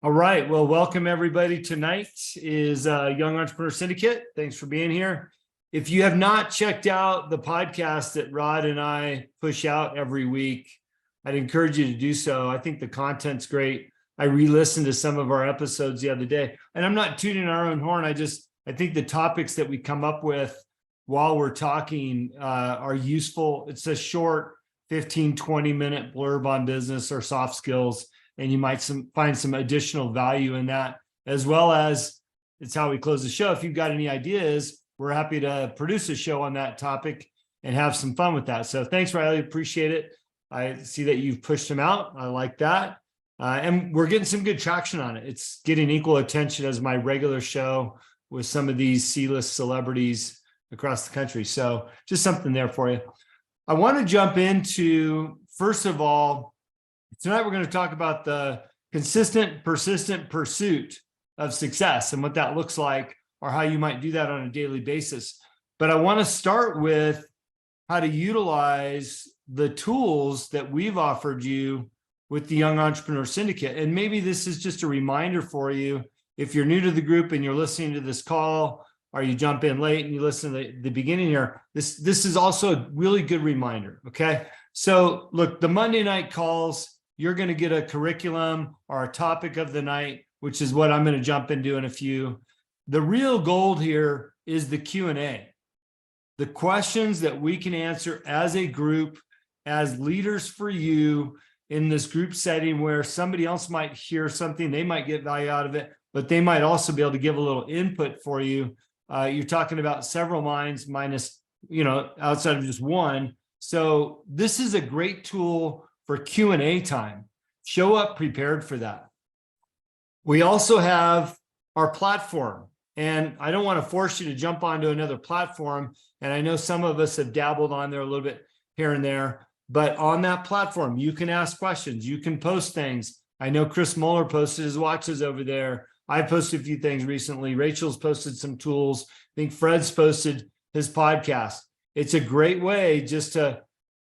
All right. Well, welcome everybody. Tonight is Young Entrepreneur Syndicate. Thanks for being here. If you have not checked out the podcast that Rod and I push out every week, I'd encourage you to do so. I think the content's great. I re-listened to some of our episodes the other day, and I'm not tooting our own horn. I think the topics that we come up with while we're talking are useful. It's a short 15, 20-minute blurb on business or soft skills, and you might find some additional value in that, as well as it's how we close the show. If you've got any ideas, we're happy to produce a show on that topic and have some fun with that. So thanks, Riley. Appreciate it. I see that you've pushed them out. I like that. And we're getting some good traction on it. It's getting equal attention as my regular show with some of these C-list celebrities across the country. So just something there for you. I want to jump into, first of all, tonight we're going to talk about the consistent, persistent pursuit of success and what that looks like, or how you might do that on a daily basis. But I want to start with how to utilize the tools that we've offered you with the Young Entrepreneur Syndicate. And maybe this is just a reminder for you, if you're new to the group and you're listening to this call, or you jump in late and you listen to the beginning here, this is also a really good reminder, okay? So look, the Monday night calls, you're going to get a curriculum or a topic of the night, which is what I'm going to jump into in a few. The real gold here is the Q&A, the questions that we can answer as a group, as leaders for you in this group setting where somebody else might hear something, they might get value out of it, but they might also be able to give a little input for you. You're talking about several minds minus, outside of just one. So this is a great tool for Q&A time. Show up prepared for that. We also have our platform, and I don't want to force you to jump onto another platform. And I know some of us have dabbled on there a little bit here and there, but on that platform, you can ask questions, you can post things. I know Chris Muller posted his watches over there. I posted a few things recently. Rachel's posted some tools. I think Fred's posted his podcast. It's a great way just to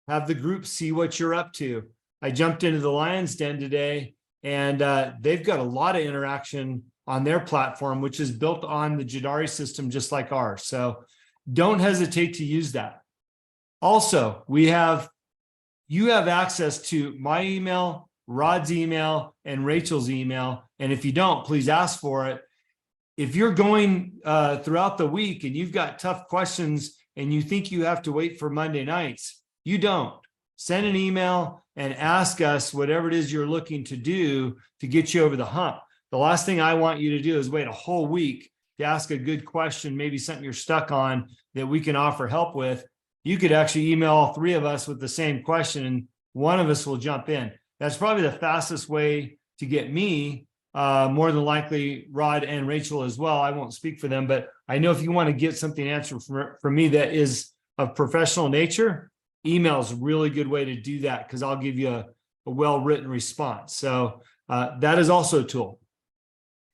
have the group see what you're up to. I jumped into the Lion's Den today, and they've got a lot of interaction on their platform, which is built on the Jadari system, just like ours. So don't hesitate to use that. Also, you have access to my email, Rod's email, and Rachel's email. And if you don't, please ask for it. If you're going throughout the week and you've got tough questions and you think you have to wait for Monday nights, you don't. Send an email and ask us whatever it is you're looking to do to get you over the hump. The last thing I want you to do is wait a whole week to ask a good question, maybe something you're stuck on that we can offer help with. You could actually email all three of us with the same question, and one of us will jump in. That's probably the fastest way to get me, more than likely Rod and Rachel as well. I won't speak for them, but I know if you want to get something answered from me that is of professional nature, email is a really good way to do that, because I'll give you a well-written response. So that is also a tool.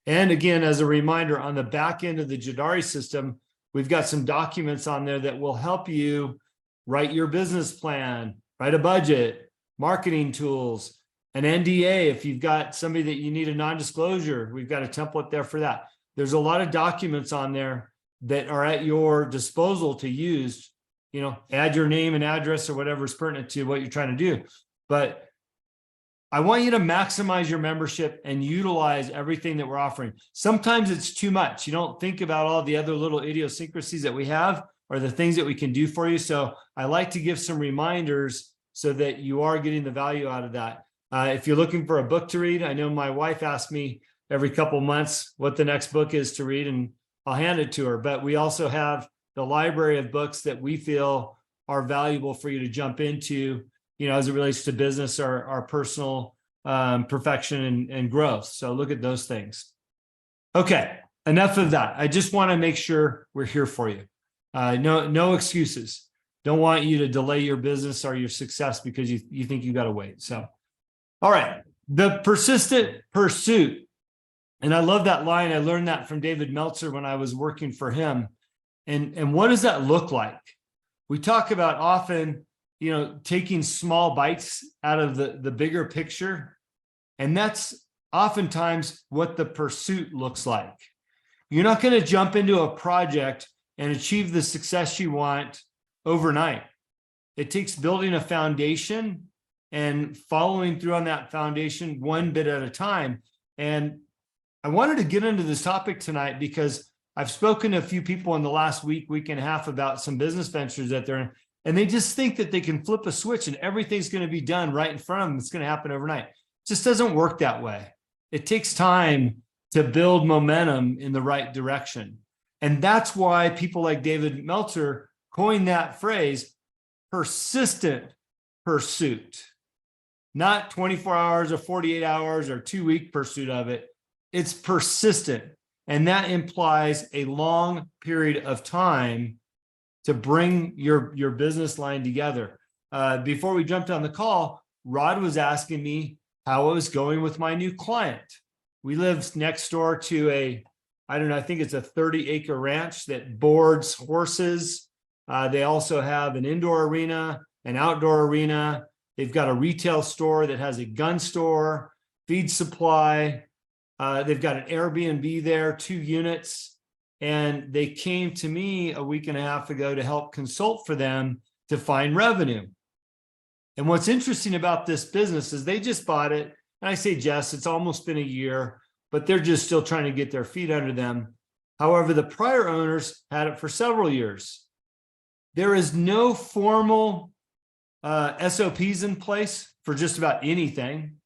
And again, as a reminder, on the back end of the Jadari system, we've got some documents on there that will help you write your business plan, write a budget, marketing tools, an NDA. If you've got somebody that you need a non-disclosure, we've got a template there for that. There's a lot of documents on there that are at your disposal to use. Add your name and address or whatever is pertinent to what you're trying to do. But I want you to maximize your membership and utilize everything that we're offering. Sometimes it's too much. You don't think about all the other little idiosyncrasies that we have or the things that we can do for you. So I like to give some reminders so that you are getting the value out of that. If you're looking for a book to read, I know my wife asks me every couple months what the next book is to read, and I'll hand it to her. But we also have the library of books that we feel are valuable for you to jump into, as it relates to business or our personal perfection and growth. So look at those things. Okay, enough of that. I just want to make sure we're here for you. No excuses. Don't want you to delay your business or your success because you think you got to wait. So, all right, the persistent pursuit. And I love that line. I learned that from David Meltzer when I was working for him. And what does that look like? We talk about often, taking small bites out of the bigger picture. And that's oftentimes what the pursuit looks like. You're not going to jump into a project and achieve the success you want overnight. It takes building a foundation and following through on that foundation one bit at a time. And I wanted to get into this topic tonight because I've spoken to a few people in the last week and a half about some business ventures that they're in, and they just think that they can flip a switch and everything's going to be done right in front of them. It's going to happen overnight. It just doesn't work that way. It takes time to build momentum in the right direction. And that's why people like David Meltzer coined that phrase, persistent pursuit, not 24 hours or 48 hours or 2-week pursuit of it. It's persistent. And that implies a long period of time to bring your business line together. Before we jumped on the call, Rod was asking me how it was going with my new client. We live next door to I think it's a 30-acre ranch that boards horses. They also have an indoor arena, an outdoor arena. They've got a retail store that has a gun store, feed supply. They've got an Airbnb there, 2 units. And they came to me a week and a half ago to help consult for them to find revenue. And what's interesting about this business is they just bought it. And I say, Jess, it's almost been a year, but they're just still trying to get their feet under them. However, the prior owners had it for several years. There is no formal SOPs in place for just about anything.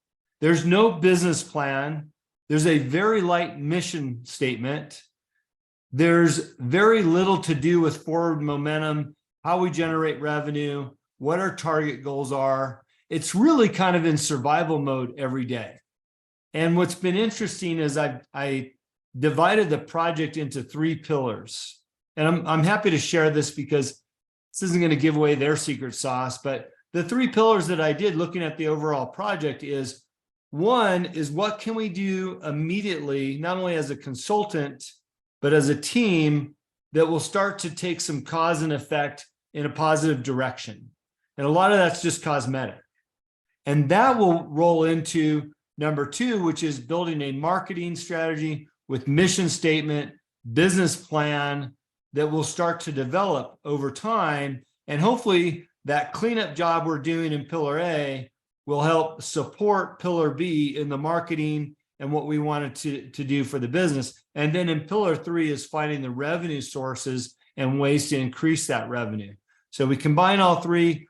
There's no business plan. There's a very light mission statement. There's very little to do with forward momentum, how we generate revenue, what our target goals are. It's really kind of in survival mode every day. And what's been interesting is I divided the project into 3 pillars. And I'm happy to share this because this isn't going to give away their secret sauce, but the 3 pillars that I did looking at the overall project is, one is what can we do immediately, not only as a consultant, but as a team that will start to take some cause and effect in a positive direction. And a lot of that's just cosmetic. And that will roll into number 2, which is building a marketing strategy with mission statement, business plan that will start to develop over time. And hopefully that cleanup job we're doing in Pillar A will help support Pillar B in the marketing and what we wanted to do for the business. And then in Pillar 3 is finding the revenue sources and ways to increase that revenue. So we combine all 3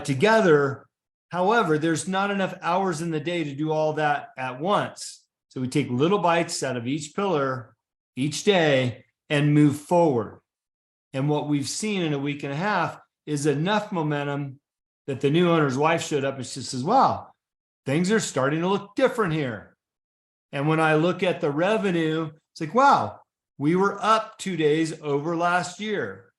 together. However, there's not enough hours in the day to do all that at once. So we take little bites out of each pillar each day and move forward. And what we've seen in a week and a half is enough momentum that the new owner's wife showed up and she says, wow, things are starting to look different here. And when I look at the revenue, it's like, wow, we were up 2 days over last year.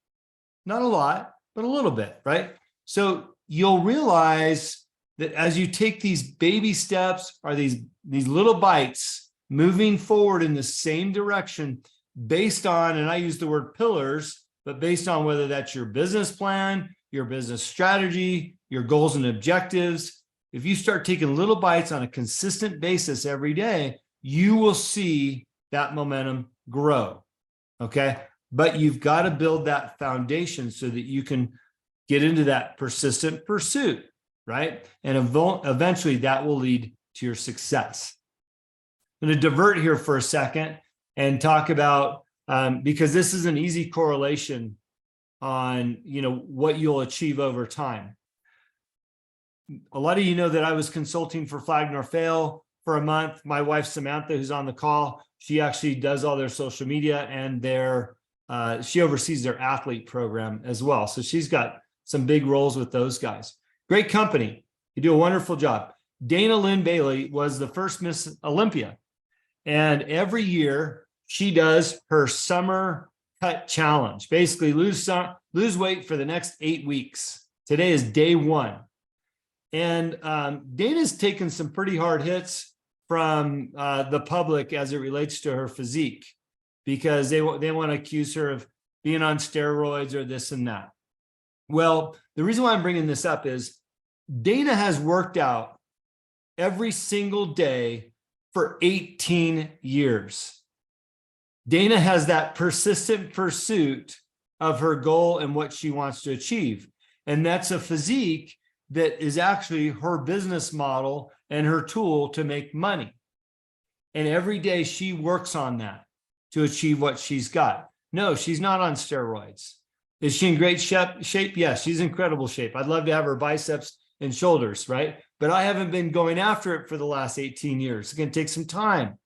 Not a lot, but a little bit, right? So you'll realize that as you take these baby steps or these little bites moving forward in the same direction based on, and I use the word pillars, but based on whether that's your business plan, your business strategy, your goals and objectives, if you start taking little bites on a consistent basis every day, you will see that momentum grow, okay? But you've got to build that foundation so that you can get into that persistent pursuit, right? And eventually that will lead to your success. I'm going to divert here for a second and talk about, because this is an easy correlation on, what you'll achieve over time. A lot of you know that I was consulting for Flag Nor Fail for a month. My wife, Samantha, who's on the call, she actually does all their social media and she oversees their athlete program as well. So she's got some big roles with those guys. Great company. You do a wonderful job. Dana Lynn Bailey was the first Miss Olympia. And every year she does her summer cut challenge. Basically lose weight for the next 8 weeks. Today is day 1. And Dana's taken some pretty hard hits from the public as it relates to her physique, because they want to accuse her of being on steroids or this and that. Well, the reason why I'm bringing this up is Dana has worked out every single day for 18 years. Dana has that persistent pursuit of her goal and what she wants to achieve. And that's a physique that is actually her business model and her tool to make money. And every day she works on that to achieve what she's got. No, she's not on steroids. Is she in great shape? Yes, she's in incredible shape. I'd love to have her biceps and shoulders, right? But I haven't been going after it for the last 18 years. It's going to take some time.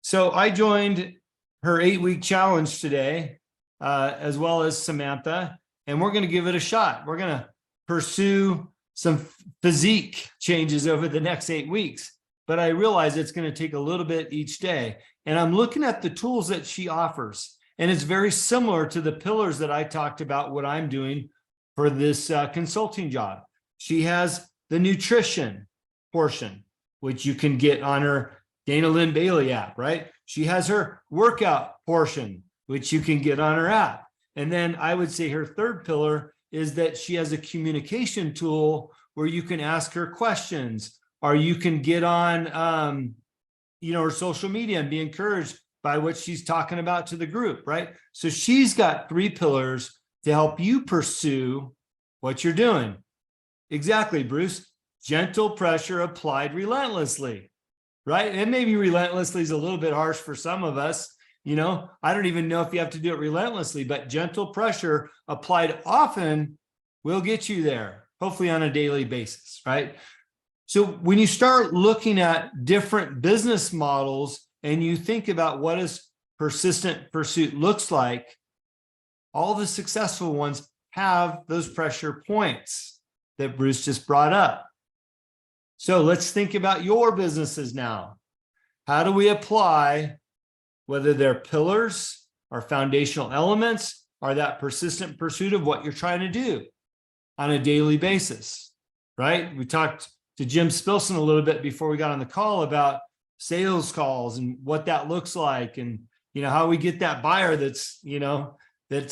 So I joined her 8-week challenge today, as well as Samantha, and we're going to give it a shot. We're going to pursue some physique changes over the next 8 weeks, but I realize it's going to take a little bit each day. And I'm looking at the tools that she offers, and it's very similar to the pillars that I talked about what I'm doing for this consulting job. She has the nutrition portion, which you can get on her Dana Lynn Bailey app, right? She has her workout portion, which you can get on her app. And then I would say her third pillar is that she has a communication tool where you can ask her questions, or you can get on, her social media and be encouraged by what she's talking about to the group, right? So she's got 3 pillars to help you pursue what you're doing. Exactly, Bruce. Gentle pressure applied relentlessly, right? And maybe relentlessly is a little bit harsh for some of us. I don't even know if you have to do it relentlessly, but gentle pressure applied often will get you there, hopefully on a daily basis, right? So when you start looking at different business models and you think about what is persistent pursuit looks like, all the successful ones have those pressure points that Bruce just brought up. So let's think about your businesses now. How do we apply, whether they're pillars or foundational elements, or that persistent pursuit of what you're trying to do on a daily basis, right? We talked to Jim Spilson a little bit before we got on the call about sales calls and what that looks like, and how we get that buyer that's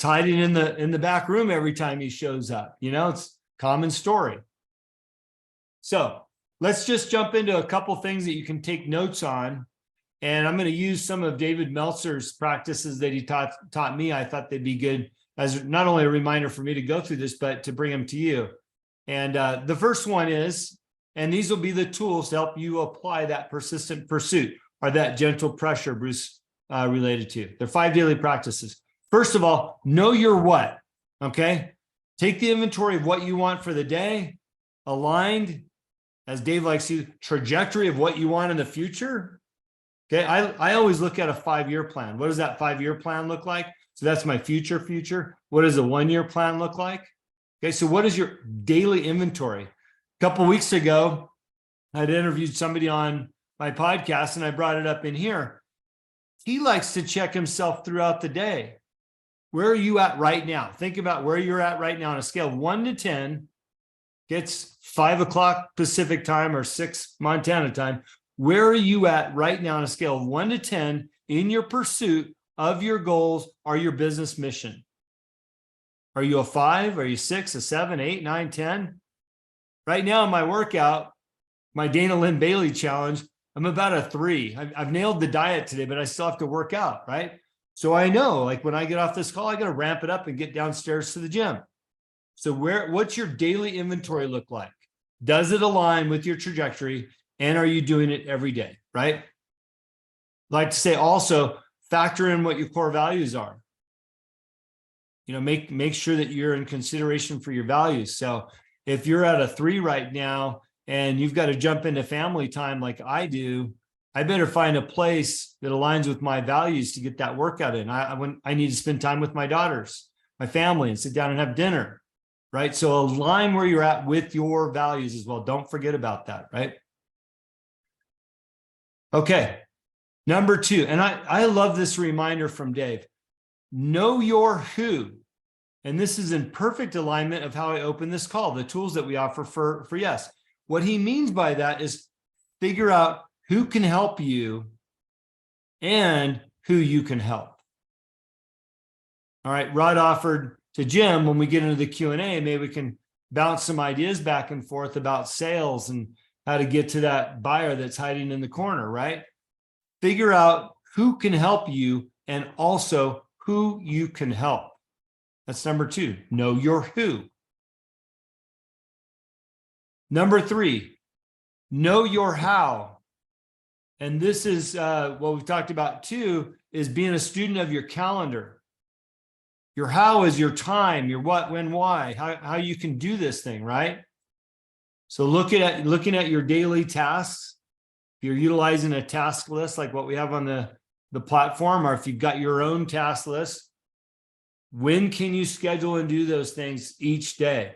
hiding in the back room every time he shows up. It's a common story. So let's just jump into a couple things that you can take notes on. And I'm going to use some of David Meltzer's practices that he taught me. I thought they'd be good as not only a reminder for me to go through this, but to bring them to you. And the first one is, and these will be the tools to help you apply that persistent pursuit or that gentle pressure Bruce related to. They're 5 daily practices. First of all, know your what, okay? Take the inventory of what you want for the day, aligned, as Dave likes to, trajectory of what you want in the future. Okay, I always look at a 5-year plan. What does that 5-year plan look like? So that's my future. What does a 1-year plan look like? Okay, so what is your daily inventory? A couple of weeks ago, I'd interviewed somebody on my podcast and I brought it up in here. He likes to check himself throughout the day. Where are you at right now? Think about where you're at right now on a scale of 1 to 10. It's 5 o'clock Pacific time or 6 Montana time. Where are you at right now on a scale of 1 to 10 in your pursuit of your goals or your business mission? Are you a 5? Are you 6, a 7, 8, 9, 10? Right now in my workout, my Dana Lynn Bailey challenge, I'm about a 3. I've nailed the diet today, but I still have to work out, right? So I know, like when I get off this call, I got to ramp it up and get downstairs to the gym. So what's your daily inventory look like? Does it align with your trajectory? And are you doing it every day, right? I'd like to say also, factor in what your core values are. Make sure that you're in consideration for your values. So if you're at a 3 right now and you've got to jump into family time like I do, I better find a place that aligns with my values to get that workout in. I need to spend time with my daughters, my family, and sit down and have dinner, right? So align where you're at with your values as well. Don't forget about that, right? Okay, number 2, and I love this reminder from Dave. Know your who. And this is in perfect alignment of how I open this call, the tools that we offer for Y.E.S. What he means by that is figure out who can help you and who you can help. All right, Rod offered to Jim, when we get into the Q&A, maybe we can bounce some ideas back and forth about sales and how to get to that buyer that's hiding in the corner, right? Figure out who can help you and also who you can help. That's number 2. Know your who. Number 3, know your how. And this is what we've talked about too, is being a student of your calendar. Your how is your time, your what, when, why, how you can do this thing, right? So looking at your daily tasks, if you're utilizing a task list like what we have on the platform, or if you've got your own task list, when can you schedule and do those things each day?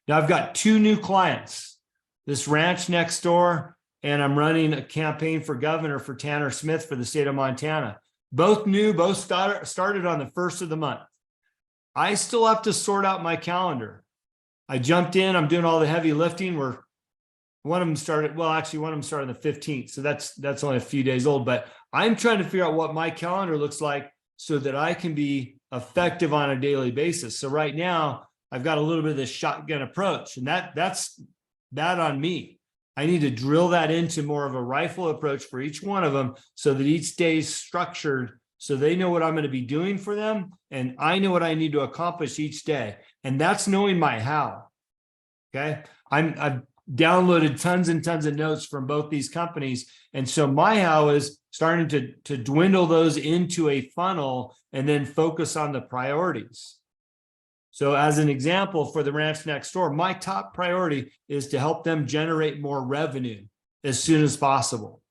Now I've got 2 new clients, this ranch next door, and I'm running a campaign for governor for Tanner Smith for the state of Montana. Both new, both started on the 1st of the month. I still have to sort out my calendar. I jumped in, I'm doing all the heavy lifting. One of them started on the 15th. So that's only a few days old, but I'm trying to figure out what my calendar looks like so that I can be effective on a daily basis. So right now I've got a little bit of this shotgun approach, and that's bad on me. I need to drill that into more of a rifle approach for each one of them so that each day is structured so they know what I'm going to be doing for them and I know what I need to accomplish each day. And that's knowing my how. Okay. I've downloaded tons and tons of notes from both these companies. And so my how is starting to dwindle those into a funnel and then focus on the priorities. So as an example, for the ranch next door, my top priority is to help them generate more revenue as soon as possible.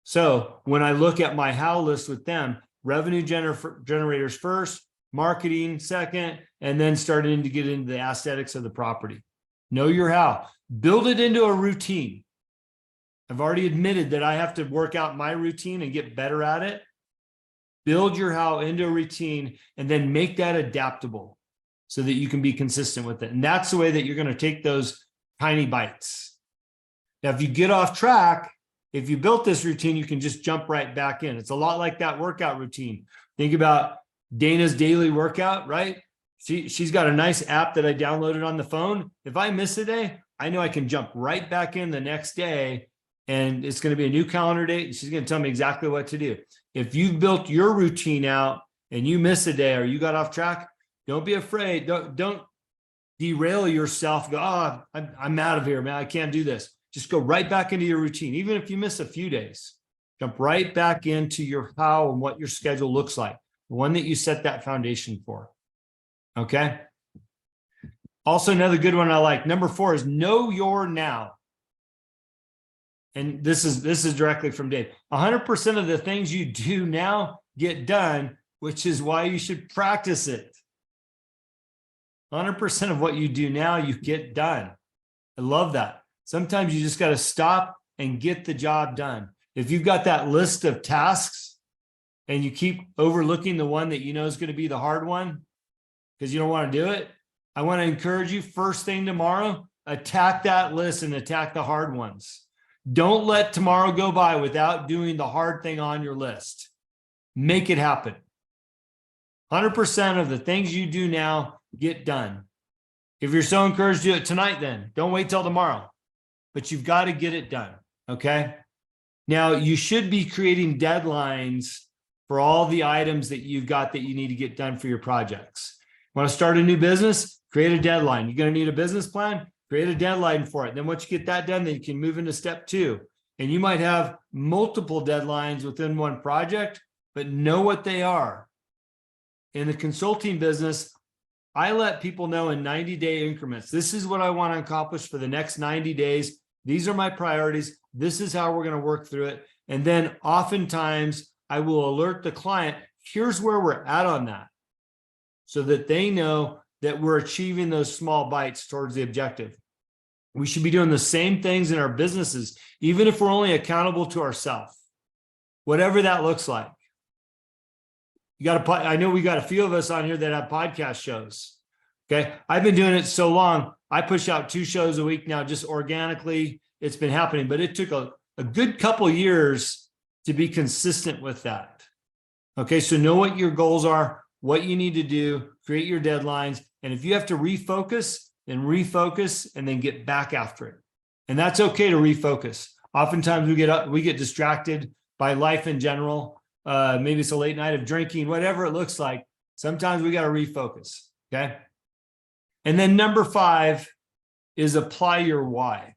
So when I look at my how list with them, revenue generators first, marketing second, and then starting to get into the aesthetics of the property. Know your how. Build it into a routine. I've already admitted that I have to work out my routine and get better at it. Build your how into a routine and then make that adaptable so that you can be consistent with it. And that's the way that you're going to take those tiny bites. Now, if you get off track, if you built this routine, you can just jump right back in. It's a lot like that workout routine. Think about Dana's daily workout, right? She's got a nice app that I downloaded on the phone. If I miss a day, I know I can jump right back in the next day, and it's going to be a new calendar date. And she's going to tell me exactly what to do. If you've built your routine out and you miss a day or you got off track, don't be afraid. Don't derail yourself. Go, oh, I'm out of here, man. I can't do this. Just go right back into your routine. Even if you miss a few days, jump right back into your how and what your schedule looks like. The one that you set that foundation for. Okay. Also, another good one I like. Number 4 is know your now. And this is directly from Dave. 100% of the things you do now get done, which is why you should practice it. 100% of what you do now, you get done. I love that. Sometimes you just got to stop and get the job done. If you've got that list of tasks and you keep overlooking the one that you know is going to be the hard one because you don't want to do it, I want to encourage you, first thing tomorrow, attack that list and attack the hard ones. Don't let tomorrow go by without doing the hard thing on your list. Make it happen. 100% of the things you do now get done. If you're so encouraged, do it tonight then. Don't wait till tomorrow. But you've got to get it done, okay? Now, you should be creating deadlines for all the items that you've got that you need to get done for your projects. Want to start a new business? Create a deadline. You're going to need a business plan? Create a deadline for it. Then once you get that done, then you can move into step 2. And you might have multiple deadlines within one project, but know what they are. In the consulting business, I let people know in 90-day increments. This is what I want to accomplish for the next 90 days. These are my priorities. This is how we're going to work through it. And then oftentimes I will alert the client, here's where we're at on that, so that they know that we're achieving those small bites towards the objective. We should be doing the same things in our businesses, even if we're only accountable to ourselves, whatever that looks like. I know we got a few of us on here that have podcast shows. Okay. I've been doing it so long. I push out 2 shows a week now, just organically. It's been happening, but it took a good couple years to be consistent with that. Okay. So know what your goals are, what you need to do, create your deadlines. And if you have to refocus, then refocus and then get back after it. And that's okay to refocus. Oftentimes we get distracted by life in general. Maybe it's a late night of drinking, whatever it looks like. Sometimes we got to refocus. Okay. And then number 5 is apply your why.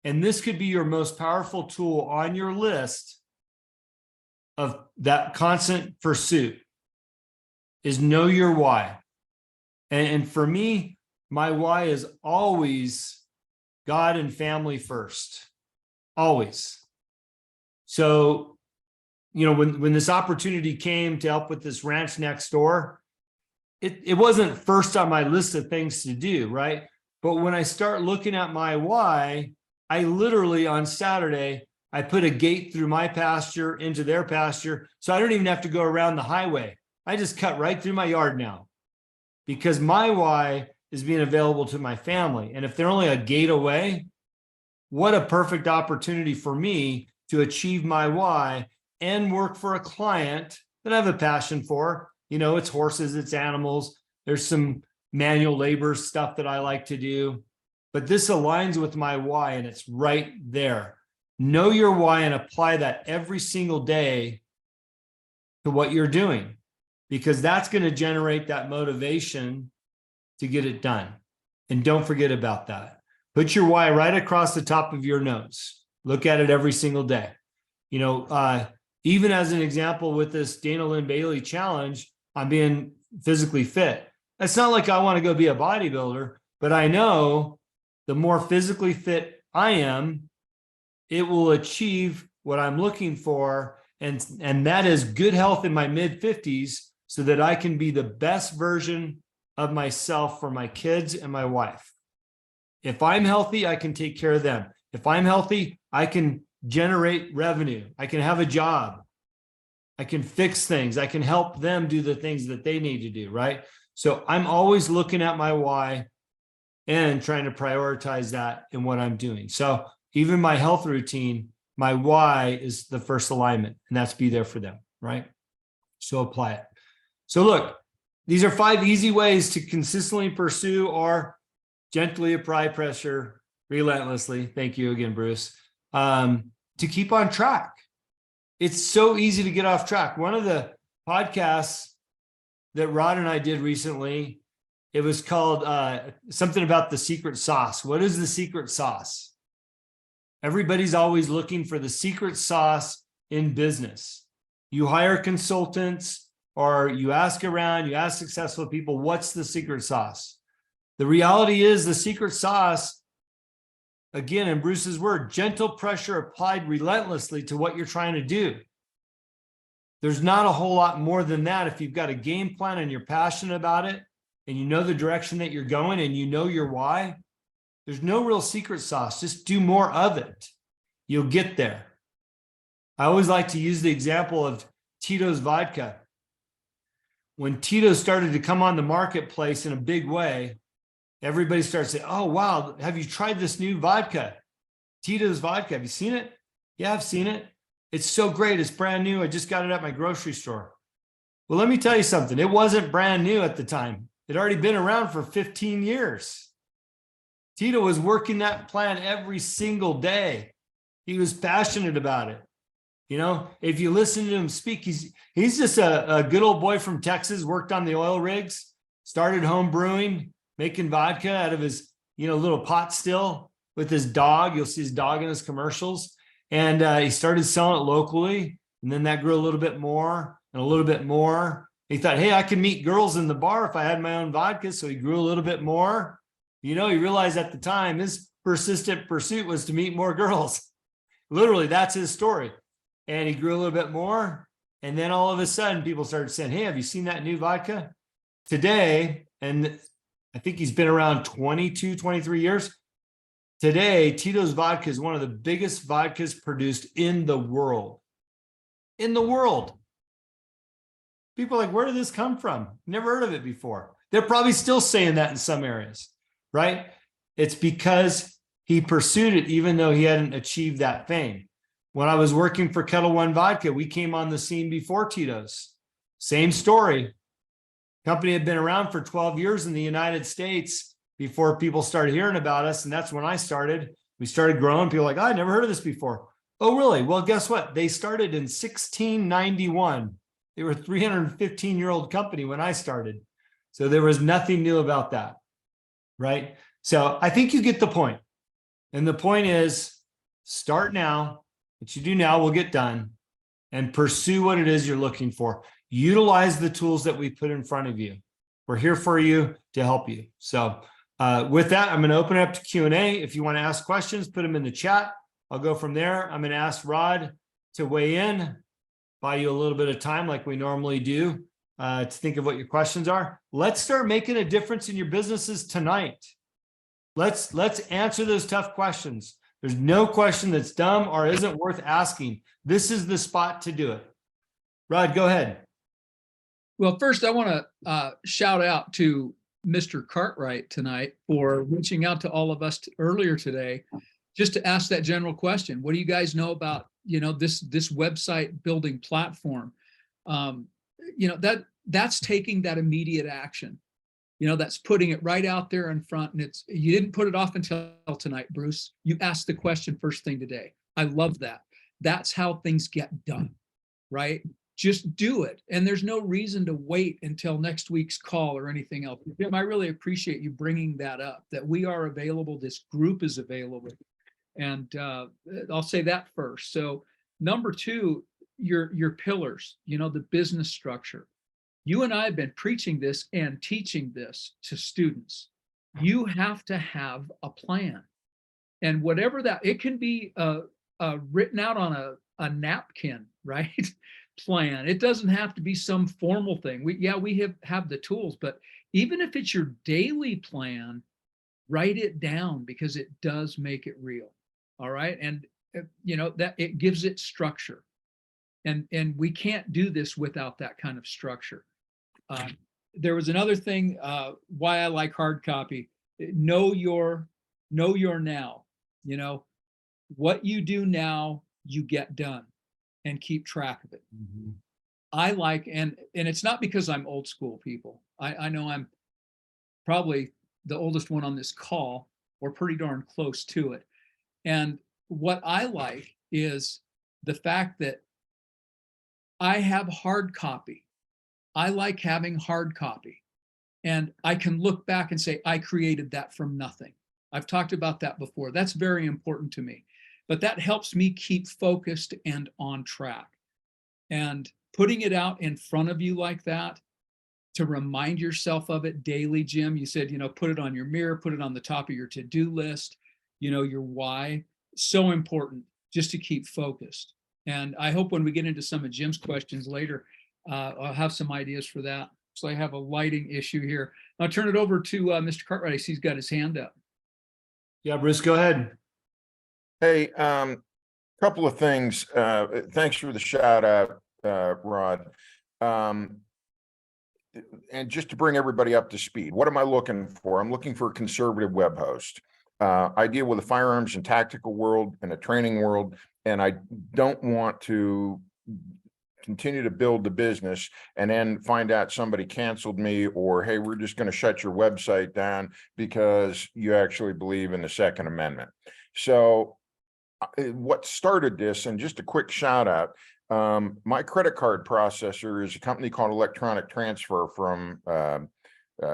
And this could be your most powerful tool on your list of that constant pursuit, is know your why. And for me, my why is always God and family first, always. So, you know, when this opportunity came to help with this ranch next door, it wasn't first on my list of things to do, right? But when I start looking at my why, I literally on Saturday, I put a gate through my pasture into their pasture. So I don't even have to go around the highway. I just cut right through my yard now, because my why is being available to my family. And if they're only a gate away, what a perfect opportunity for me to achieve my why and work for a client that I have a passion for. You know, it's horses, it's animals. There's some manual labor stuff that I like to do, but this aligns with my why, and it's right there. Know your why and apply that every single day to what you're doing, because that's going to generate that motivation to get it done. And don't forget about that. Put your why right across the top of your notes. Look at it every single day. You know, even as an example with this Dana Lynn Bailey challenge, I'm being physically fit. It's not like I want to go be a bodybuilder, but I know the more physically fit I am, it will achieve what I'm looking for. And that is good health in my mid-50s, so that I can be the best version of myself for my kids and my wife. If I'm healthy, I can take care of them. If I'm healthy, I can generate revenue. I can have a job. I can fix things. I can help them do the things that they need to do, right? So I'm always looking at my why and trying to prioritize that in what I'm doing. So even my health routine, my why is the first alignment, and that's be there for them, right? So apply it. So look, these are 5 easy ways to consistently pursue or gently apply pressure relentlessly. Thank you again, Bruce. To keep on track. It's so easy to get off track. One of the podcasts that Rod and I did recently, it was called something about the secret sauce. What is the secret sauce? Everybody's always looking for the secret sauce in business. You hire consultants or you ask around, you ask successful people, what's the secret sauce? The reality is the secret sauce, again, in Bruce's word, gentle pressure applied relentlessly to what you're trying to do. There's not a whole lot more than that. If you've got a game plan and you're passionate about it and you know the direction that you're going and you know your why, there's no real secret sauce. Just do more of it. You'll get there. I always like to use the example of Tito's vodka. When Tito started to come on the marketplace in a big way, everybody started saying, oh, wow, have you tried this new vodka? Tito's vodka, have you seen it? Yeah, I've seen it. It's so great. It's brand new. I just got it at my grocery store. Well, let me tell you something. It wasn't brand new at the time. It had already been around for 15 years. Tito was working that plan every single day. He was passionate about it. You know, if you listen to him speak, he's just a good old boy from Texas, worked on the oil rigs, started home brewing, making vodka out of his, little pot still with his dog. You'll see his dog in his commercials. And he started selling it locally. And then that grew a little bit more and a little bit more. He thought, hey, I can meet girls in the bar if I had my own vodka. So he grew a little bit more. He realized at the time his persistent pursuit was to meet more girls. Literally, that's his story. And he grew a little bit more. And then all of a sudden, people started saying, hey, have you seen that new vodka? Today, and I think he's been around 22, 23 years. Today, Tito's vodka is one of the biggest vodkas produced in the world. In the world. People are like, where did this come from? Never heard of it before. They're probably still saying that in some areas, right? It's because he pursued it even though he hadn't achieved that fame. When I was working for Kettle One Vodka, we came on the scene before Tito's. Same story. Company had been around for 12 years in the United States before people started hearing about us. And that's when I started. We started growing. People were like, oh, I never heard of this before. Oh, really? Well, guess what? They started in 1691. They were a 315-year-old company when I started. So there was nothing new about that, right? So I think you get the point. And the point is, start now. What you do now will get done, and pursue what it is you're looking for. Utilize the tools that we put in front of you. We're here for you to help you. So with that, I'm going to open it up to Q&A. If you want to ask questions, put them in the chat. I'll go from there. I'm going to ask Rod to weigh in, buy you a little bit of time like we normally do to think of what your questions are. Let's start making a difference in your businesses tonight. Let's answer those tough questions. There's no question that's dumb or isn't worth asking. This is the spot to do it. Rod, go ahead. Well, first, I want to shout out to Mr. Cartwright tonight for reaching out to all of us earlier today, just to ask that general question. What do you guys know about, this website building platform? That's taking that immediate action. That's putting it right out there in front. And you didn't put it off until tonight, Bruce. You asked the question first thing today. I love that. That's how things get done, right? Just do it. And there's no reason to wait until next week's call or anything else. Jim, I really appreciate you bringing that up, that we are available. This group is available. And I'll say that first. So number two, your pillars, the business structure. You and I have been preaching this and teaching this to students. You have to have a plan. And whatever that, it can be written out on a napkin, right? Plan. It doesn't have to be some formal thing. We have the tools, but even if it's your daily plan, write it down because it does make it real. All right. And that it gives it structure. And we can't do this without that kind of structure. There was another thing, why I like hard copy. Know your now. What you do now, you get done, and keep track of it. Mm-hmm. I like, and it's not because I'm old school, people. I know I'm probably the oldest one on this call, or pretty darn close to it. And what I like is the fact that I have hard copy. I like having hard copy, and I can look back and say, I created that from nothing. I've talked about that before. That's very important to me, but that helps me keep focused and on track. And putting it out in front of you like that to remind yourself of it daily, Jim, you said, put it on your mirror, put it on the top of your to-do list, your why, so important just to keep focused. And I hope when we get into some of Jim's questions later, I'll have some ideas for that. So I have a lighting issue here. I'll turn it over to Mr. Cartwright. I see he's got his hand up. Yeah, Bruce, go ahead. Hey, couple of things. Thanks for the shout out, Rod. And just to bring everybody up to speed, what am I looking for? I'm looking for a conservative web host. I deal with the firearms and tactical world and a training world, and I don't want to continue to build the business and then find out somebody canceled me, or, hey, we're just going to shut your website down because you actually believe in the Second Amendment. So what started this, and just a quick shout out, my credit card processor is a company called Electronic Transfer from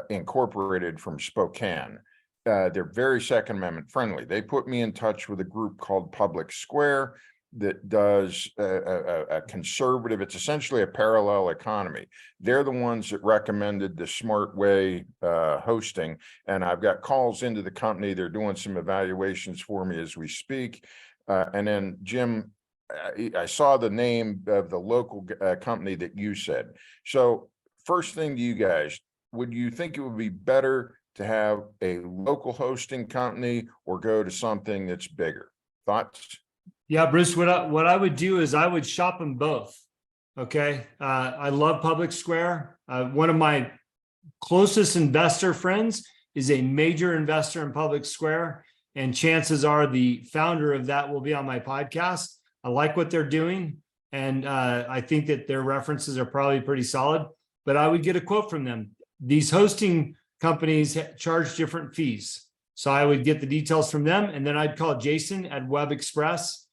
Incorporated from Spokane. They're very Second Amendment friendly. They put me in touch with a group called Public Square that does a conservative, it's essentially a parallel economy. They're the ones that recommended the Smart Way hosting, and I've got calls into the company. They're doing some evaluations for me as we speak. And then Jim, I saw the name of the local company that you said. So first thing to you guys, would you think it would be better to have a local hosting company or go to something that's bigger? Thoughts? Yeah, Bruce, what I would do is I would shop them both. Okay. I love Public Square. One of my closest investor friends is a major investor in Public Square, and chances are the founder of that will be on my podcast. I like what they're doing, and I think that their references are probably pretty solid, but I would get a quote from them. These hosting companies charge different fees. So I would get the details from them, and then I'd call Jason at Web Express.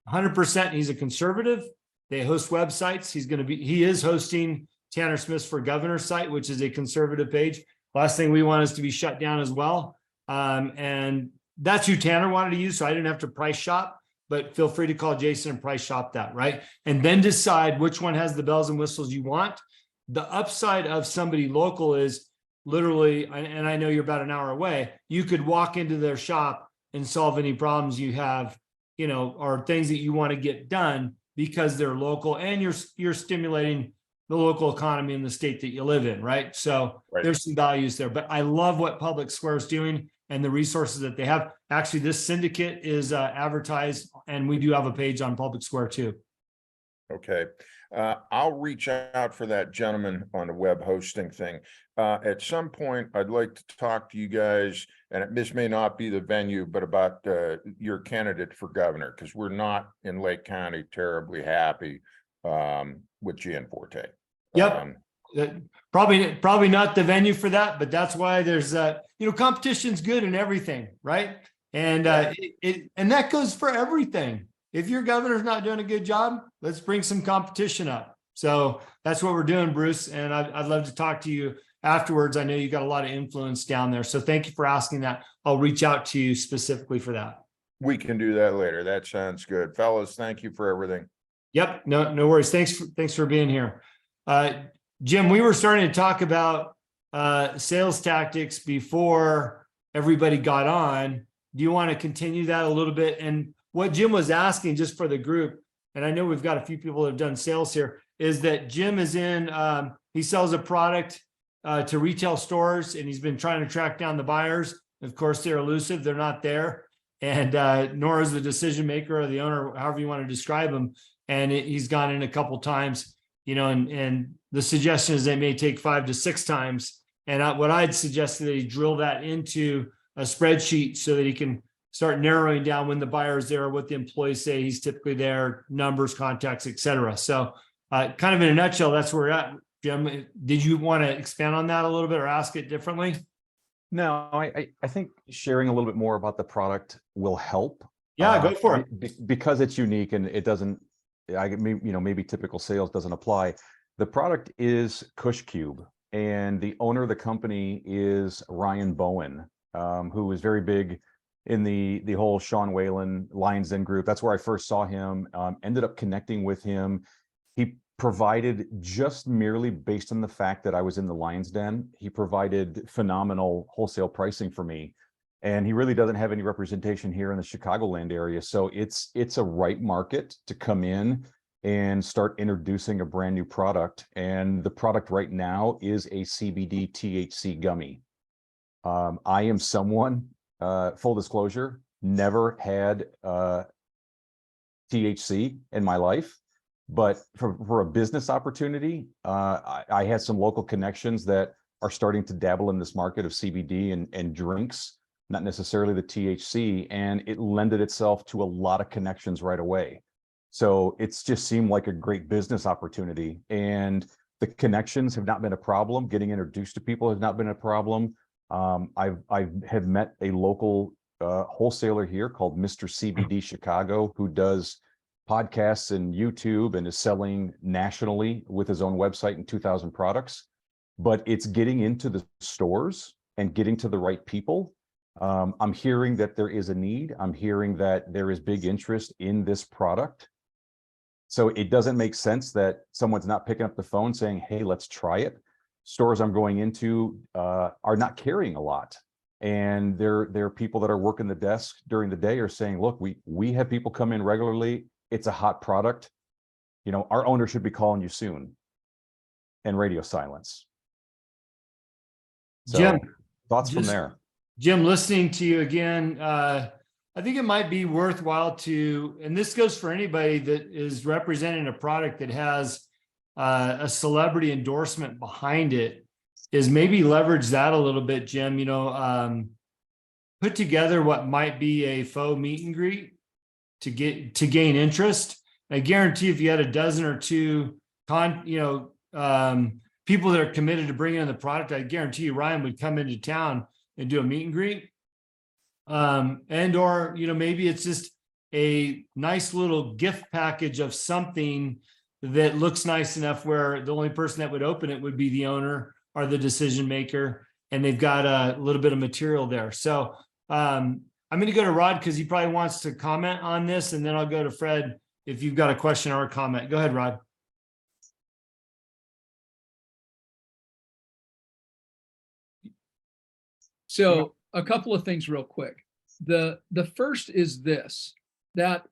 100%, he's a conservative. They host websites. He is hosting Tanner Smith's for Governor site, which is a conservative page. Last thing we want is to be shut down as well. And that's who Tanner wanted to use, so I didn't have to price shop, but feel free to call Jason and price shop that, right? And then decide which one has the bells and whistles you want. The upside of somebody local is literally, and I know you're about an hour away, you could walk into their shop and solve any problems you have, or things that you want to get done because they're local, and you're stimulating the local economy in the state that you live in, right? So there's some values there, but I love what Public Square is doing and the resources that they have. Actually, this syndicate is advertised, and we do have a page on Public Square too. Okay. I'll reach out for that gentleman on the web hosting thing. At some point, I'd like to talk to you guys, and this may not be the venue, but about your candidate for governor, because we're not in Lake County terribly happy with Gianforte. Yep. Probably not the venue for that, but that's why there's competition's good in everything, right? And and that goes for everything. If your governor's not doing a good job, let's bring some competition up. So that's what we're doing, Bruce. And I'd love to talk to you afterwards. I know you got a lot of influence down there. So thank you for asking that. I'll reach out to you specifically for that. We can do that later. That sounds good. Fellas, thank you for everything. Yep. No worries. Thanks for being here. Jim, we were starting to talk about sales tactics before everybody got on. Do you want to continue that a little bit? And what Jim was asking, just for the group, and I know we've got a few people that have done sales here, is that Jim is he sells a product to retail stores, and he's been trying to track down the buyers. Of course, they're elusive. They're not there. And nor is the decision maker or the owner, however you want to describe him. And he's gone in a couple times, and the suggestion is they may take 5 to 6 times. And what I'd suggest is that he drill that into a spreadsheet so that he can start narrowing down when the buyer is there, what the employees say he's typically there, numbers, contacts, et cetera. So kind of in a nutshell, that's where we're at. Jim, did you want to expand on that a little bit or ask it differently? No, I think sharing a little bit more about the product will help. Yeah, go for it. Because it's unique and it doesn't, maybe typical sales doesn't apply. The product is Cush Cube, and the owner of the company is Ryan Bowen, who is very big in the whole Sean Whalen Lions Den group. That's where I first saw him, ended up connecting with him. He provided, just merely based on the fact that I was in the Lions Den, he provided phenomenal wholesale pricing for me. And he really doesn't have any representation here in the Chicagoland area. So it's a right market to come in and start introducing a brand new product. And the product right now is a CBD THC gummy. I am someone, full disclosure, never had THC in my life, but for a business opportunity, I had some local connections that are starting to dabble in this market of CBD and drinks, not necessarily the THC, and it lended itself to a lot of connections right away. So it's just seemed like a great business opportunity, and the connections have not been a problem. Getting introduced to people has not been a problem. I have met a local wholesaler here called Mr. CBD Chicago, who does podcasts and YouTube and is selling nationally with his own website and 2,000 products. But it's getting into the stores and getting to the right people. I'm hearing that there is a need. I'm hearing that there is big interest in this product. So it doesn't make sense that someone's not picking up the phone saying, hey, let's try it. Stores I'm going into are not carrying a lot. And there are people that are working the desk during the day are saying, look, we have people come in regularly. It's a hot product. Our owner should be calling you soon. And radio silence. So, Jim, thoughts from there. Jim, listening to you again, I think it might be worthwhile to, and this goes for anybody that is representing a product that has a celebrity endorsement behind it, is maybe leverage that a little bit, Jim. Put together what might be a faux meet and greet to gain interest. I guarantee if you had a dozen or two people that are committed to bringing in the product, I guarantee you Ryan would come into town and do a meet and greet. And or, maybe it's just a nice little gift package of something that looks nice enough where the only person that would open it would be the owner or the decision maker, and they've got a little bit of material there. So I'm going to go to Rod because he probably wants to comment on this, and then I'll go to Fred if you've got a question or a comment. Go ahead, Rod. So a couple of things real quick. The first is this, that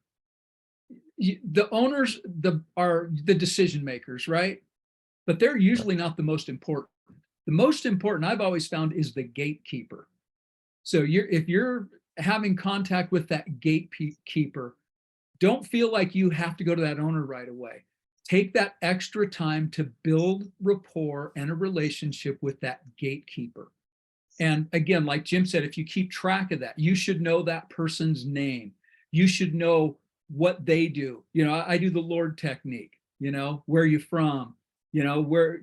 the owners are the decision makers, right? But they're usually not the most important. The most important I've always found is the gatekeeper. So if you're having contact with that gatekeeper, don't feel like you have to go to that owner right away. Take that extra time to build rapport and a relationship with that gatekeeper. And again, like Jim said, if you keep track of that, you should know that person's name. You should know what they do. I do the Lord technique, where are you from? Where,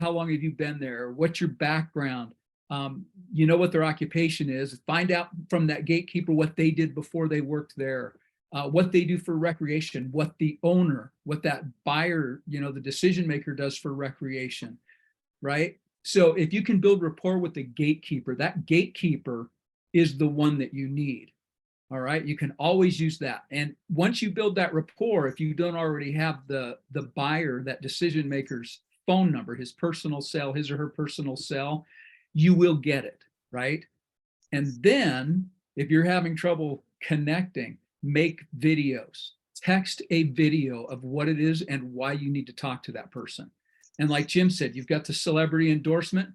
how long have you been there? What's your background? What their occupation is. Find out from that gatekeeper what they did before they worked there, what they do for recreation, what the owner, what that buyer, the decision maker does for recreation, right? So if you can build rapport with the gatekeeper, that gatekeeper is the one that you need. All right. You can always use that. And once you build that rapport, if you don't already have the buyer, that decision maker's phone number, his personal cell, his or her personal cell, you will get it. Right. And then if you're having trouble connecting, make videos, text a video of what it is and why you need to talk to that person. And like Jim said, you've got the celebrity endorsement.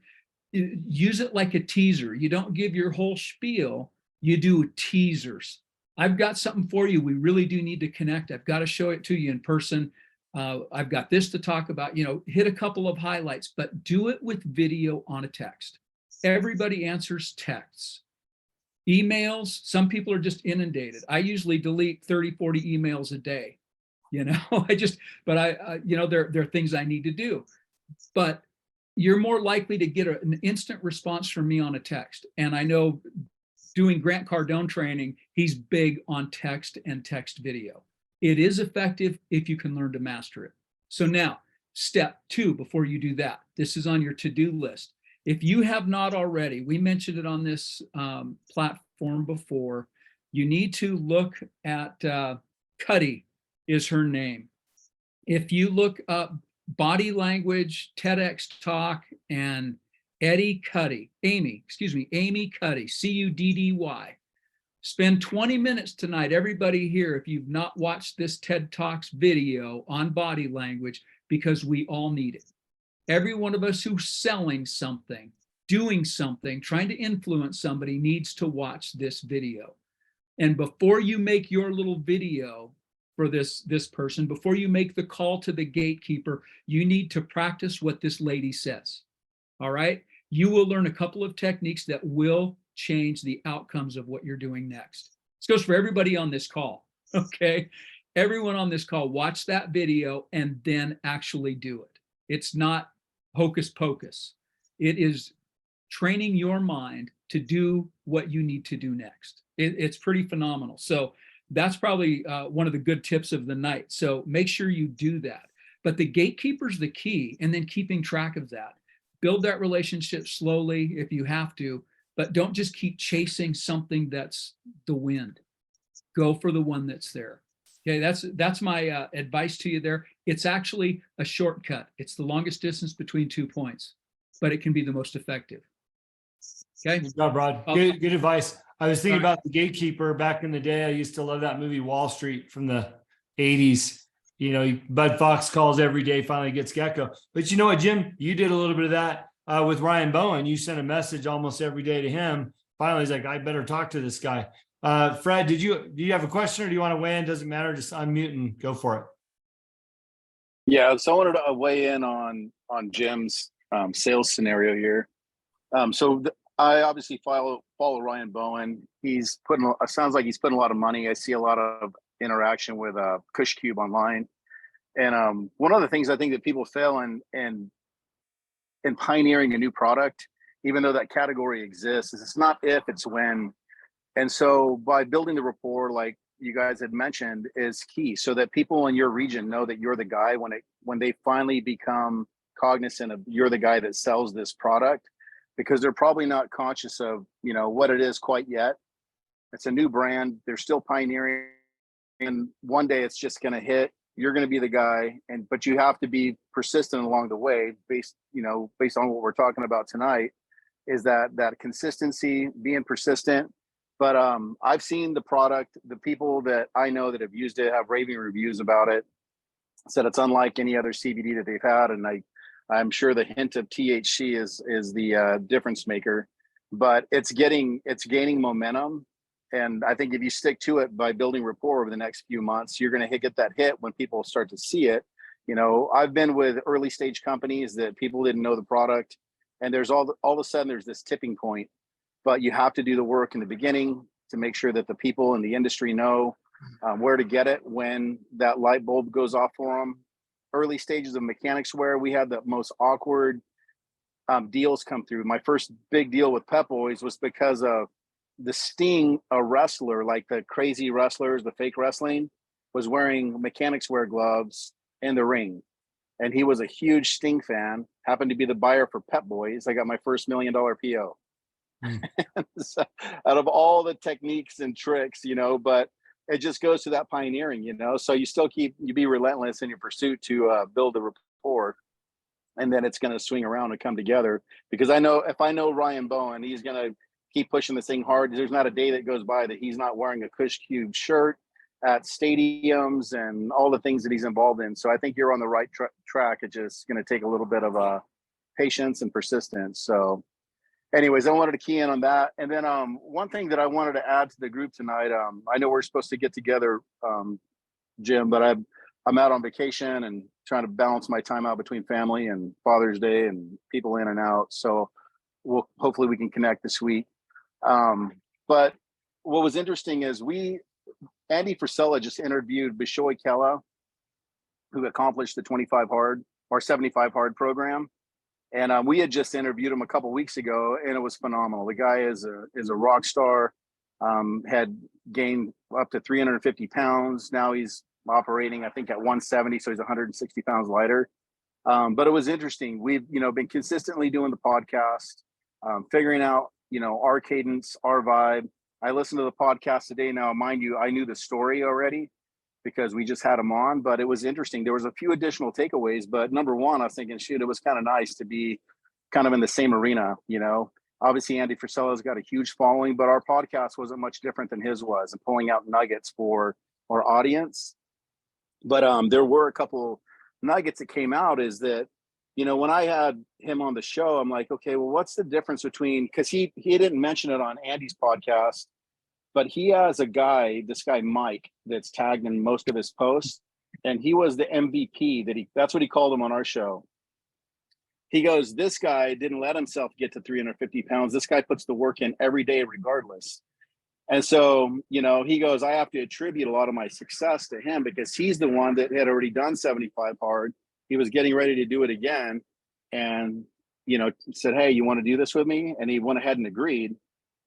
Use it like a teaser. You don't give your whole spiel. You do teasers. I've got something for you. We really do need to connect. I've got to show it to you in person. I've got this to talk about. Hit a couple of highlights, but do it with video on a text. Everybody answers texts. Emails, some people are just inundated. I usually delete 30, 40 emails a day. There are things I need to do. But you're more likely to get an instant response from me on a text. And I know doing Grant Cardone training, he's big on text and text video. It is effective if you can learn to master it. So now, step 2, before you do that, this is on your to-do list. If you have not already, we mentioned it on this platform before, you need to look at Cuddy is her name. If you look up body language, TEDx talk, and Amy Cuddy, Cuddy, spend 20 minutes tonight, everybody here, if you've not watched this TED Talks video on body language, because we all need it. Every one of us who's selling something, doing something, trying to influence somebody needs to watch this video. And before you make your little video for this person, before you make the call to the gatekeeper, you need to practice what this lady says. All right? You will learn a couple of techniques that will change the outcomes of what you're doing next. This goes for everybody on this call. Okay? Everyone on this call, watch that video and then actually do it. It's not hocus pocus. It is training your mind to do what you need to do next. It's pretty phenomenal. So that's probably one of the good tips of the night. So make sure you do that. But the gatekeeper's the key, and then keeping track of that. Build that relationship slowly if you have to, but don't just keep chasing something that's the wind. Go for the one that's there. Okay, that's my advice to you there. It's actually a shortcut. It's the longest distance between 2 points, but it can be the most effective. Okay. Good job, Rod. Good advice. I was thinking about the gatekeeper back in the day. I used to love that movie Wall Street from the 80s. Bud Fox calls every day, finally gets Gecko. But you know what, Jim? You did a little bit of that with Ryan Bowen. You sent a message almost every day to him. Finally, he's like, I better talk to this guy. Fred, do you have a question, or do you want to weigh in? Doesn't matter. Just unmute and go for it. Yeah, so I wanted to weigh in on Jim's sales scenario here. I obviously follow Ryan Bowen. Sounds like he's putting a lot of money. I see a lot of interaction with Cush Cube online. And one of the things I think that people fail in pioneering a new product, even though that category exists, is it's not if, it's when. And so by building the rapport, like you guys had mentioned, is key, so that people in your region know that you're the guy when they finally become cognizant of you're the guy that sells this product, because they're probably not conscious of, what it is quite yet. It's a new brand. They're still pioneering, and one day it's just going to hit. You're going to be the guy, but you have to be persistent along the way, based on what we're talking about tonight, is that consistency, being persistent. But I've seen the product. The people that I know that have used it have raving reviews about it. Said it's unlike any other CBD that they've had, and I'm sure the hint of THC is the difference maker. But it's gaining momentum, and I think if you stick to it by building rapport over the next few months, you're going to get that hit when people start to see it. I've been with early stage companies that people didn't know the product, and there's all of a sudden there's this tipping point. But you have to do the work in the beginning to make sure that the people in the industry know where to get it when that light bulb goes off for them. Early stages of mechanics wear, we had the most awkward deals come through. My first big deal with Pep Boys was because of the Sting, a wrestler, like the crazy wrestlers, the fake wrestling, was wearing mechanics wear gloves in the ring. And he was a huge Sting fan, happened to be the buyer for Pep Boys. I got my first $1 million PO. So, out of all the techniques and tricks, but it just goes to that pioneering, so you be relentless in your pursuit to build the rapport, and then it's going to swing around and come together. Because if I know Ryan Bowen, he's going to keep pushing this thing hard. There's not a day that goes by that he's not wearing a Kush Cube shirt at stadiums and all the things that he's involved in. So I think you're on the right track. It's just going to take a little bit of patience and persistence. So anyways, I wanted to key in on that. And then one thing that I wanted to add to the group tonight, I know we're supposed to get together, Jim, but I'm out on vacation and trying to balance my time out between family and Father's Day and people in and out. So hopefully we can connect this week. But what was interesting is Andy Frisella just interviewed Bishoy Kella, who accomplished the 25 hard or 75 hard program. And we had just interviewed him a couple of weeks ago, and it was phenomenal. The guy is a rock star, had gained up to 350 pounds. Now he's operating, I think, at 170, so he's 160 pounds lighter. But it was interesting. We've, been consistently doing the podcast, figuring out, our cadence, our vibe. I listened to the podcast today. Now, mind you, I knew the story already because we just had him on, but it was interesting. There was a few additional takeaways, but number one, I was thinking, shoot, it was kind of nice to be kind of in the same arena. Obviously Andy Frisella's got a huge following, but our podcast wasn't much different than his was, and pulling out nuggets for our audience. But there were a couple nuggets that came out, is that, when I had him on the show, I'm like, okay, well, what's the difference between, because he didn't mention it on Andy's podcast, but he has this guy, Mike, that's tagged in most of his posts. And he was the MVP that's what he called him on our show. He goes, this guy didn't let himself get to 350 pounds. This guy puts the work in every day, regardless. And so, he goes, I have to attribute a lot of my success to him, because he's the one that had already done 75 hard. He was getting ready to do it again. And, said, hey, you want to do this with me? And he went ahead and agreed.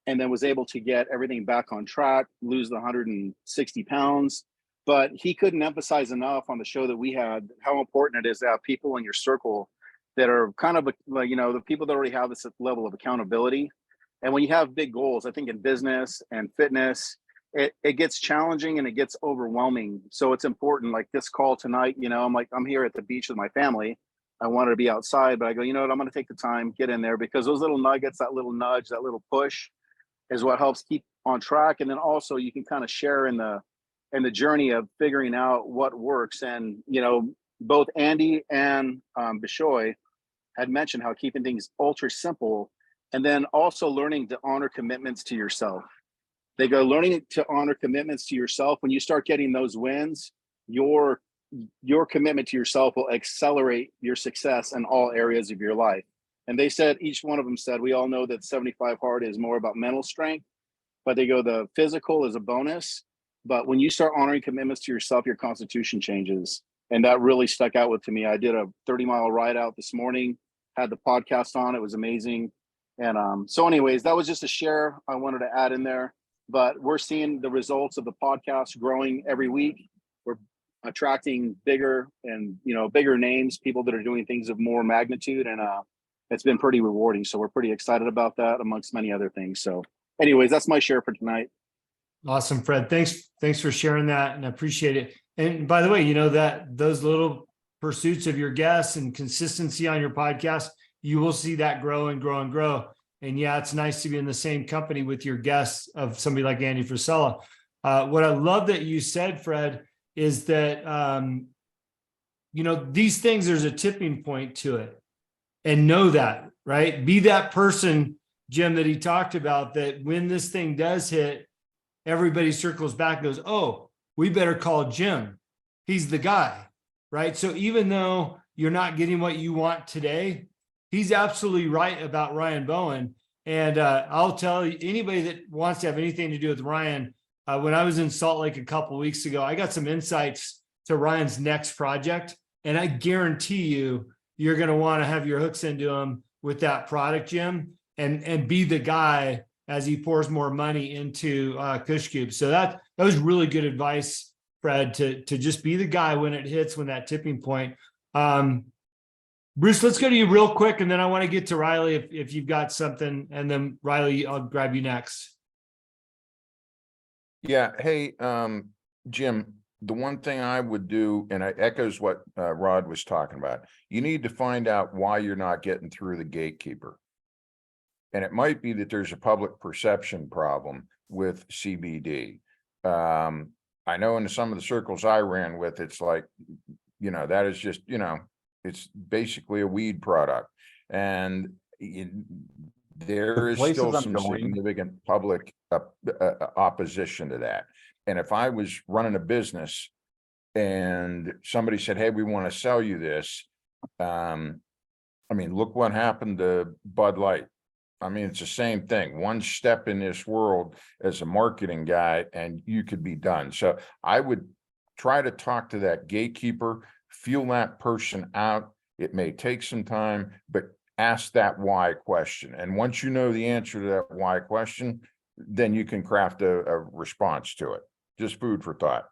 And then was able to get everything back on track, lose the 160 pounds. But he couldn't emphasize enough on the show that we had how important it is to have people in your circle that are kind of like, the people that already have this level of accountability. And when you have big goals, I think in business and fitness, it gets challenging and it gets overwhelming. So it's important, like this call tonight, I'm here at the beach with my family. I wanted to be outside, but I go, I'm going to take the time, get in there, because those little nuggets, that little nudge, that little push, is what helps keep on track. And then also you can kind of share in the journey of figuring out what works. And, both Andy and Bishoy had mentioned how keeping things ultra simple, and then also learning to honor commitments to yourself. They go, learning to honor commitments to yourself. When you start getting those wins, your commitment to yourself will accelerate your success in all areas of your life. And they said, each one of them said, we all know that 75 hard is more about mental strength, but they go, the physical is a bonus. But when you start honoring commitments to yourself, your constitution changes. And that really stuck out to me. I did a 30-mile ride out this morning, had the podcast on. It was amazing. And so anyways, that was just a share I wanted to add in there. but we're seeing the results of the podcast growing every week. We're attracting bigger and, bigger names, people that are doing things of more magnitude. And it's been pretty rewarding. So we're pretty excited about that, amongst many other things. So anyways, that's my share for tonight. Awesome, Fred. Thanks for sharing that, and I appreciate it. And by the way, that those little pursuits of your guests and consistency on your podcast, you will see that grow and grow and grow. And yeah, it's nice to be in the same company with your guests of somebody like Andy Frisella. What I love that you said, Fred, is that these things, there's a tipping point to it, and know that, right? Be that person, Jim, that he talked about, that when this thing does hit, everybody circles back and goes, oh, we better call Jim. He's the guy, right? So even though you're not getting what you want today, he's absolutely right about Ryan Bowen. And I'll tell you, anybody that wants to have anything to do with Ryan, when I was in Salt Lake a couple of weeks ago, I got some insights to Ryan's next project. And I guarantee you're going to want to have your hooks into him with that product, Jim, and be the guy as he pours more money into Kush Cube. So that was really good advice, Fred, to just be the guy when it hits, when that tipping point. Bruce, let's go to you real quick, and then I want to get to Riley if you've got something, and then Riley, I'll grab you next. Yeah. Hey, Jim, the one thing I would do, and it echoes what Rod was talking about, you need to find out why you're not getting through the gatekeeper. And it might be that there's a public perception problem with CBD. I know in some of the circles I ran with, it's like, that is just, it's basically a weed product. And there is still some significant public opposition to that. And if I was running a business and somebody said, hey, we want to sell you this. Look what happened to Bud Light. It's the same thing. One step in this world as a marketing guy, and you could be done. So I would try to talk to that gatekeeper, feel that person out. It may take some time, but ask that why question. And once you know the answer to that why question, then you can craft a response to it. Just food for thought.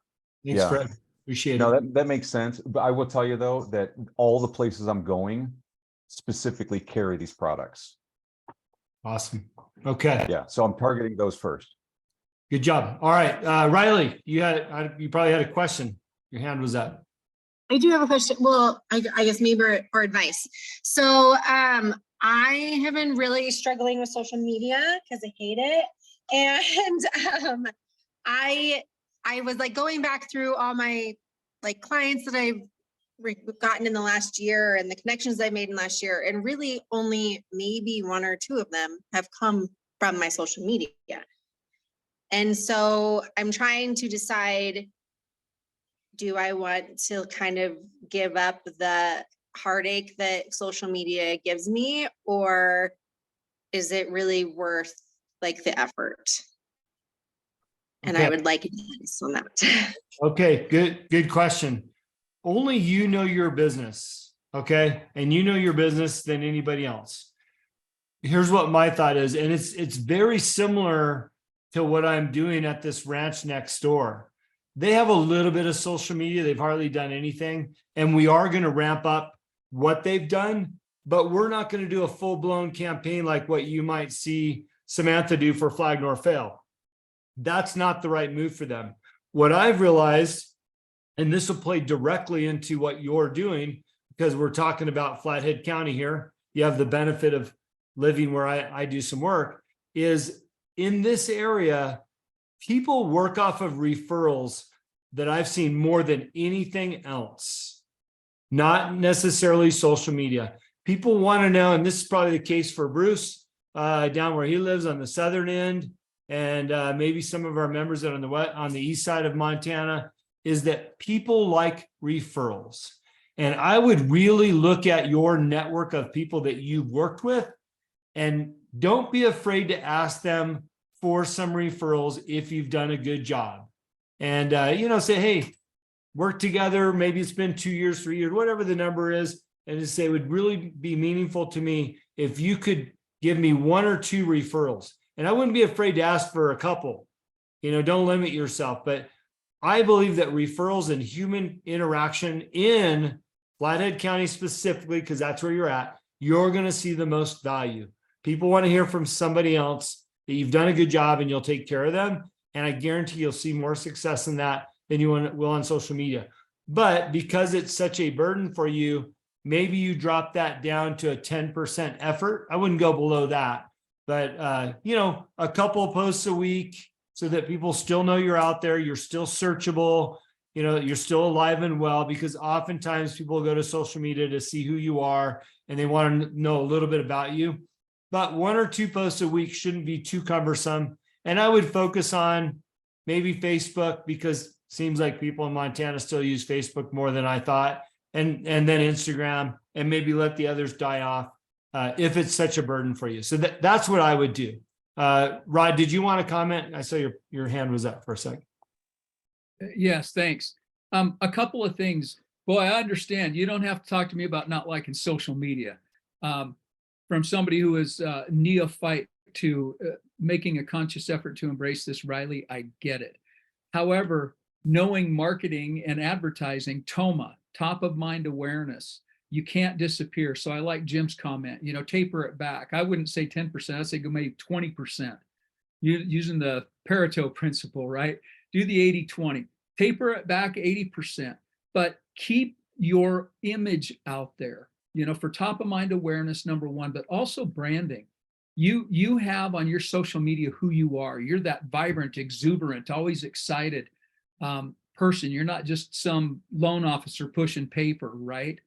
Thanks, Yeah. Fred. Appreciate No, it. that makes sense. But I will tell you though, that all the places I'm going specifically carry these products. Awesome. Okay. Yeah. So I'm targeting those first. Good job. All right. Riley, you probably had a question. Your hand was up. I do have a question. Well, I guess maybe or advice. So I have been really struggling with social media because I hate it. And I was like going back through all my clients that I've gotten in the last year and the connections I made in last year, and really only maybe one or two of them have come from my social media. And so I'm trying to decide, do I want to kind of give up the heartache that social media gives me, or is it really worth the effort? And Okay. I would like advice on that. Okay, good question. Only you know your business, okay? And you know your business than anybody else. Here's what my thought is, and it's very similar to what I'm doing at this ranch next door. They have a little bit of social media. They've hardly done anything, and we are going to ramp up what they've done, but we're not going to do a full-blown campaign like what you might see Samantha do for Flag Nor Fail. That's not the right move for them. What I've realized, and this will play directly into what you're doing, because we're talking about Flathead County here. You have the benefit of living where I do some work, is in this area, people work off of referrals that I've seen more than anything else, not necessarily social media. People want to know, and this is probably the case for Bruce, down where he lives on the southern end, and maybe some of our members that are on the east side of Montana, is that people like referrals. And I would really look at your network of people that you've worked with, and don't be afraid to ask them for some referrals if you've done a good job. And, say, hey, work together. Maybe it's been 2 years, 3 years, whatever the number is. And just say, it would really be meaningful to me if you could give me 1 or 2 referrals. And I wouldn't be afraid to ask for a couple, don't limit yourself. But I believe that referrals and human interaction in Flathead County specifically, because that's where you're at, you're going to see the most value. People want to hear from somebody else that you've done a good job and you'll take care of them. And I guarantee you'll see more success in that than you will on social media. But because it's such a burden for you, maybe you drop that down to a 10% effort. I wouldn't go below that, but a couple of posts a week so that people still know you're out there, you're still searchable, you're still alive and well, because oftentimes people go to social media to see who you are and they want to know a little bit about you. But 1 or 2 posts a week shouldn't be too cumbersome. And I would focus on maybe Facebook, because it seems like people in Montana still use Facebook more than I thought. And then Instagram, and maybe let the others die off if it's such a burden for you. So that's what I would do. Rod, did you want to comment? I saw your hand was up for a second. Yes, thanks. A couple of things. Boy, I understand. You don't have to talk to me about not liking social media. From somebody who is neophyte to making a conscious effort to embrace this, Riley, I get it. However, knowing marketing and advertising, TOMA, top of mind awareness, you can't disappear. So I like Jim's comment, taper it back. I wouldn't say 10%, I'd say go maybe 20%. Using the Pareto principle, right? Do the 80-20, taper it back 80%, but keep your image out there, for top of mind awareness, number one, but also branding. You have on your social media who you are. You're that vibrant, exuberant, always excited person. You're not just some loan officer pushing paper, right?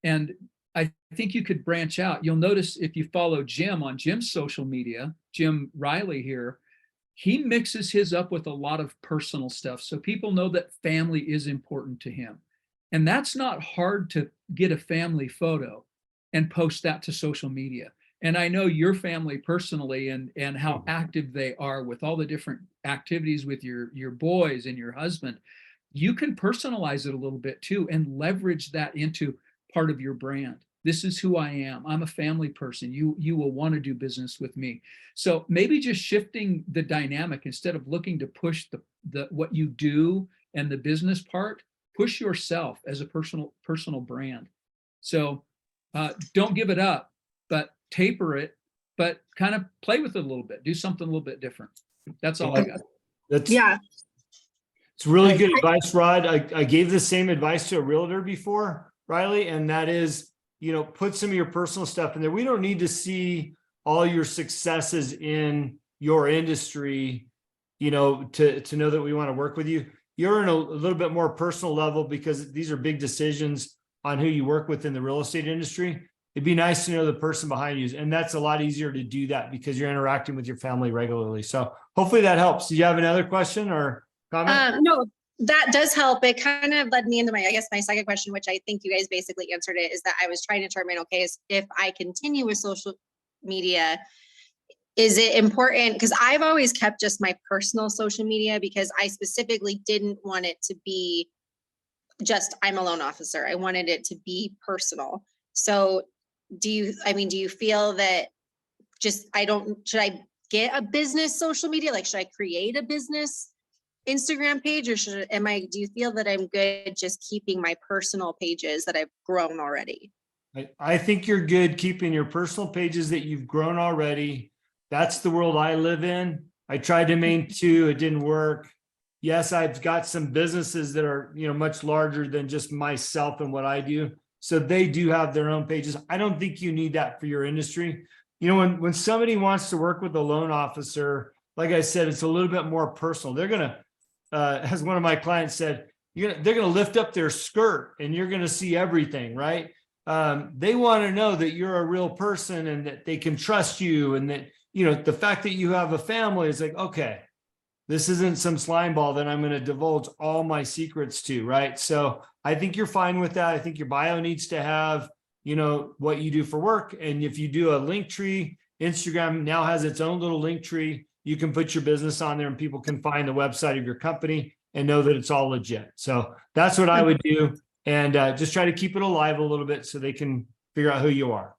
And I think you could branch out. You'll notice if you follow Jim on Jim's social media, Jim Riley here, he mixes his up with a lot of personal stuff. So people know that family is important to him. And that's not hard to get a family photo and post that to social media. And I know your family personally and how active they are with all the different activities with your boys and your husband. You can personalize it a little bit too and leverage that into part of your brand. This is who I am. I'm a family person. You will want to do business with me. So maybe just shifting the dynamic, instead of looking to push the what you do and the business part, push yourself as a personal brand. So don't give it up, but taper it, but kind of play with it a little bit. Do something a little bit different. That's all I got. It's really good advice, Rod. I gave the same advice to a realtor before, Riley, and that is, put some of your personal stuff in there. We don't need to see all your successes in your industry, to know that we want to work with you. You're in a little bit more personal level because these are big decisions on who you work with in the real estate industry. It'd be nice to know the person behind you. And that's a lot easier to do that because you're interacting with your family regularly. So hopefully that helps. Do you have another question or comment? No, that does help. It kind of led me into my second question, which I think you guys basically answered it, is that I was trying to determine, okay, if I continue with social media, is it important? Because I've always kept just my personal social media because I specifically didn't want it to be just, I'm a loan officer. I wanted it to be personal. So do you feel that should I get a business social media? Like, should I create a business Instagram page, or do you feel that I'm good just keeping my personal pages that I've grown already? I think you're good keeping your personal pages that you've grown already. That's the world I live in. I tried to maintain 2, it didn't work. Yes, I've got some businesses that are, much larger than just myself and what I do. So they do have their own pages. I don't think you need that for your industry. When somebody wants to work with a loan officer, like I said, it's a little bit more personal. They're going to, as one of my clients said, they're going to lift up their skirt and you're going to see everything, right? They want to know that you're a real person and that they can trust you, and that, the fact that you have a family is like, okay, this isn't some slime ball that I'm going to divulge all my secrets to, right? So I think you're fine with that. I think your bio needs to have, what you do for work. And if you do a link tree, Instagram now has its own little link tree. You can put your business on there and people can find the website of your company and know that it's all legit. So that's what I would do. And just try to keep it alive a little bit so they can figure out who you are.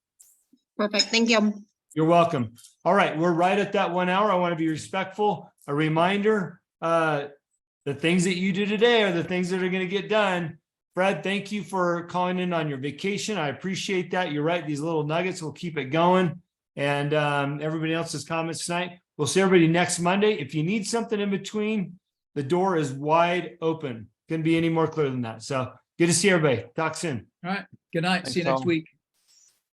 Perfect. Thank you. You're welcome. All right. We're right at that 1 hour. I want to be respectful. A reminder, the things that you do today are the things that are going to get done. Fred, thank you for calling in on your vacation. I appreciate that. You're right. These little nuggets will keep it going. And everybody else's comments tonight. We'll see everybody next Monday. If you need something in between, the door is wide open. Couldn't be any more clear than that. So good to see everybody. Talk soon. All right. Good night. See you Thanks, next Tom. week.